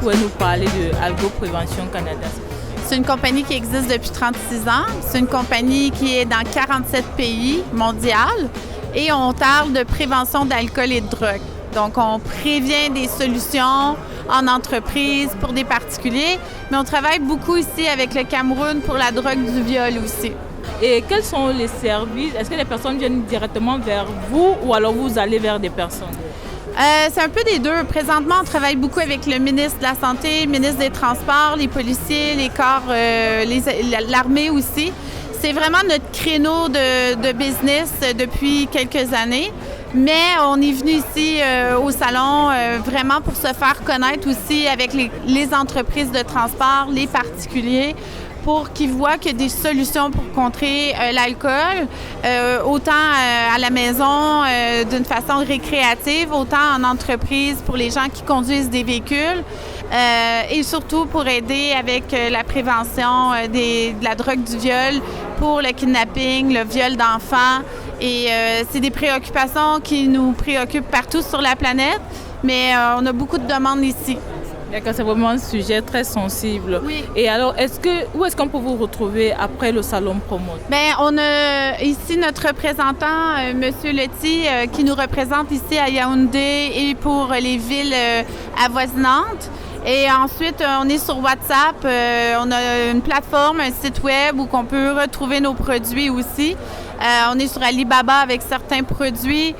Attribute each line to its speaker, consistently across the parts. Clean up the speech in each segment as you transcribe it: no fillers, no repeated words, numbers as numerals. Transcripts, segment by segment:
Speaker 1: pouvez nous parler de Algo Prévention Canada?
Speaker 2: C'est une compagnie qui existe depuis 36 ans. C'est une compagnie qui est dans 47 pays mondiaux et on parle de prévention d'alcool et de drogue. Donc, on prévient des solutions en entreprise pour des particuliers, mais on travaille beaucoup ici avec le Cameroun pour la drogue du viol aussi.
Speaker 1: Et quels sont les services? Est-ce que les personnes viennent directement vers vous ou alors vous allez vers des personnes?
Speaker 2: C'est un peu des deux. Présentement, on travaille beaucoup avec le ministre de la Santé, le ministre des Transports, les policiers, les corps, l'armée aussi. C'est vraiment notre créneau de business depuis quelques années. Mais on est venu ici au salon vraiment pour se faire connaître aussi avec les entreprises de transport, les particuliers, pour qu'ils voient qu'il y a des solutions pour contrer l'alcool, autant à la maison d'une façon récréative, autant en entreprise pour les gens qui conduisent des véhicules et surtout pour aider avec la prévention de la drogue du viol, pour le kidnapping, le viol d'enfants. Et c'est des préoccupations qui nous préoccupent partout sur la planète, mais on a beaucoup de demandes ici.
Speaker 1: D'accord, c'est vraiment un sujet très sensible.
Speaker 2: Oui.
Speaker 1: Et alors, où est-ce qu'on peut vous retrouver après le salon Promote?
Speaker 2: Bien, on a ici notre représentant, M. Leti, qui nous représente ici à Yaoundé et pour les villes avoisinantes. Et ensuite, on est sur WhatsApp. On a une plateforme, un site web où on peut retrouver nos produits aussi. On est sur Alibaba avec certains produits.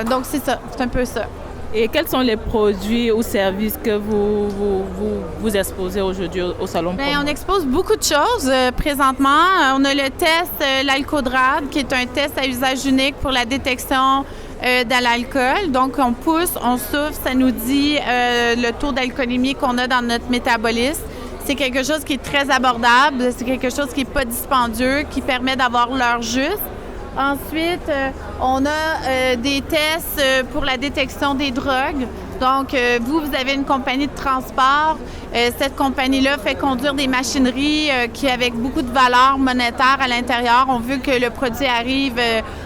Speaker 2: Donc, c'est ça, c'est un peu ça.
Speaker 1: Et quels sont les produits ou services que vous exposez aujourd'hui au Salon Promote?
Speaker 2: Bien, on expose beaucoup de choses présentement. On a le test l'Alcodrad, qui est un test à usage unique pour la détection de l'alcool. Donc, on pousse, on souffle, ça nous dit le taux d'alcoolémie qu'on a dans notre métabolisme. C'est quelque chose qui est très abordable, c'est quelque chose qui n'est pas dispendieux, qui permet d'avoir l'heure juste. Ensuite, on a des tests pour la détection des drogues. Donc, vous avez une compagnie de transport. Cette compagnie-là fait conduire des machineries qui, avec beaucoup de valeur monétaire à l'intérieur, on veut que le produit arrive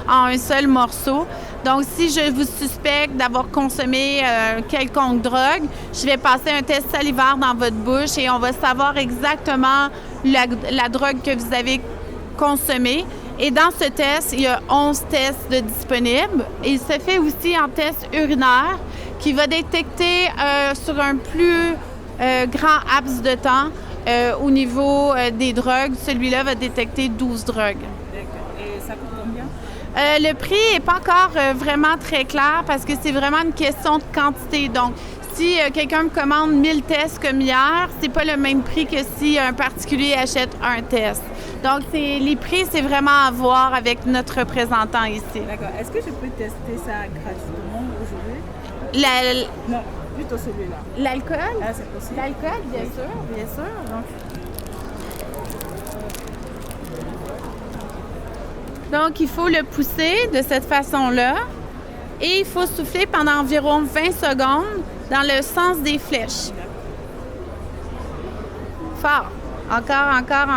Speaker 2: en un seul morceau. Donc, si je vous suspecte d'avoir consommé quelconque drogue, je vais passer un test salivaire dans votre bouche et on va savoir exactement la drogue que vous avez consommée. Et dans ce test, il y a 11 tests de disponibles. Et il se fait aussi en test urinaire qui va détecter sur un plus grand laps de temps au niveau des drogues. Celui-là va détecter 12 drogues.
Speaker 1: D'accord. Et ça coûte combien?
Speaker 2: Le prix n'est pas encore vraiment très clair parce que c'est vraiment une question de quantité. Donc, si quelqu'un me commande 1000 tests comme hier, c'est pas le même prix que si un particulier achète un test. Donc, les prix, c'est vraiment à voir avec notre représentant ici.
Speaker 1: D'accord. Est-ce que je peux tester ça gratuitement aujourd'hui? Non, plutôt celui-là.
Speaker 2: L'alcool?
Speaker 1: Ah, c'est possible.
Speaker 2: L'alcool, bien sûr, bien sûr. Donc, il faut le pousser de cette façon-là et il faut souffler pendant environ 20 secondes dans le sens des flèches. Fort. Encore.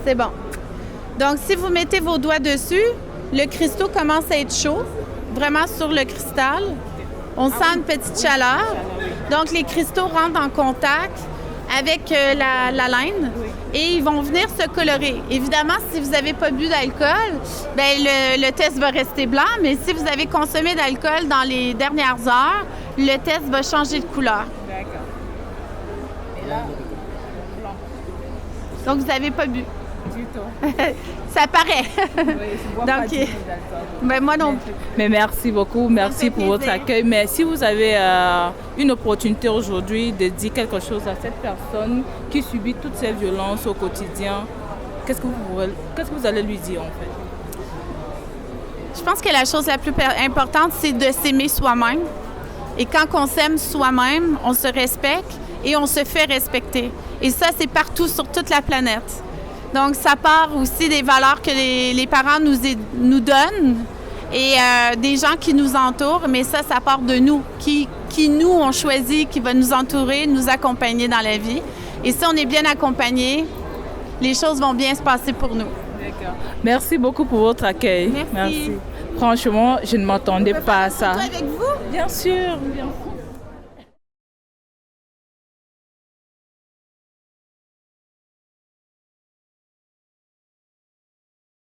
Speaker 2: C'est bon. Donc, si vous mettez vos doigts dessus, le cristaux commence à être chaud, vraiment sur le cristal. On sent une petite chaleur. Donc, les cristaux rentrent en contact avec la laine et ils vont venir se colorer. Évidemment, si vous n'avez pas bu d'alcool, bien, le test va rester blanc, mais si vous avez consommé d'alcool dans les dernières heures, le test va changer de couleur.
Speaker 1: D'accord. Et là, blanc.
Speaker 2: Donc, vous n'avez pas bu.
Speaker 1: Du tout.
Speaker 2: Ça paraît.
Speaker 1: Oui, je bois pas du tout d'alcool.
Speaker 2: Ben, moi non plus.
Speaker 1: Mais merci beaucoup, merci pour
Speaker 2: plaisir.
Speaker 1: votre accueil. Mais si vous avez une opportunité aujourd'hui de dire quelque chose à cette personne qui subit toutes ces violences au quotidien, qu'est-ce que vous allez lui dire en fait?
Speaker 2: Je pense que la chose la plus importante, c'est de s'aimer soi-même. Et quand on s'aime soi-même, on se respecte et on se fait respecter. Et ça, c'est partout sur toute la planète. Donc, ça part aussi des valeurs que les parents nous donnent et des gens qui nous entourent, mais ça part de nous, qui nous, on choisit, qui va nous entourer, nous accompagner dans la vie. Et si on est bien accompagné, les choses vont bien se passer pour nous.
Speaker 1: D'accord. Merci beaucoup pour votre accueil.
Speaker 2: Merci.
Speaker 1: Franchement, je ne m'attendais pas à ça.
Speaker 2: Avec vous?
Speaker 1: Bien sûr, bien sûr.